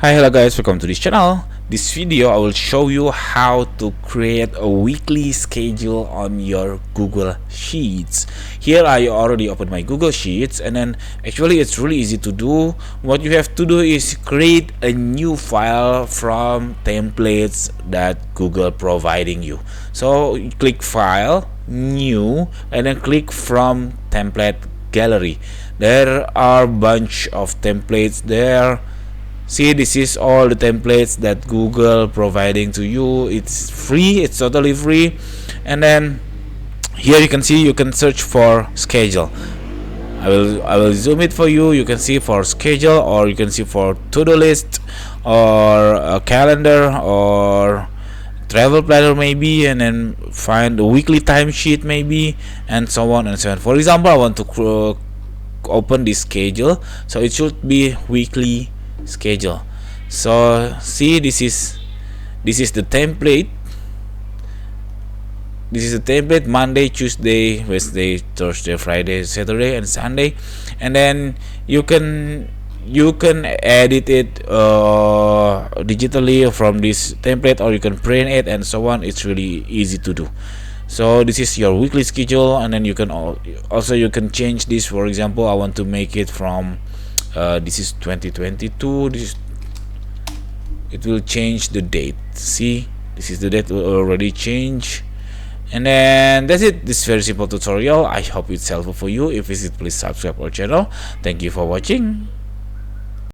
Hi, hello guys, welcome to this channel. This video I will show you how to create a weekly schedule on your Google Sheets. Here I already opened my Google Sheets, and then actually it's really easy to do. What you have to do is create a new file from templates that Google providing you. So you click File, New, and then click from Template Gallery. There are a bunch of templates there. See, this is all the templates that Google providing to you. It's free, it's totally free. And then here you can see, you can search for schedule. I will zoom it for you. You can see for schedule, or you can see for to-do list, or a calendar, or travel planner maybe, and then find a weekly timesheet maybe, and so on and so on. For example, I want to open this schedule, so it should be weekly schedule. So see, this is the template. This is the template: Monday, Tuesday, Wednesday, Thursday, Friday, Saturday, and Sunday. And then you can edit it digitally from this template, or you can print it and so on. It's really easy to do. So this is your weekly schedule, and then you can also change this. For example, I want to make it from this is 2022. It will change the date. See, this is the date will already change. And then that's it. This very simple tutorial. I hope it's helpful for you. If it's, please subscribe our channel. Thank you for watching.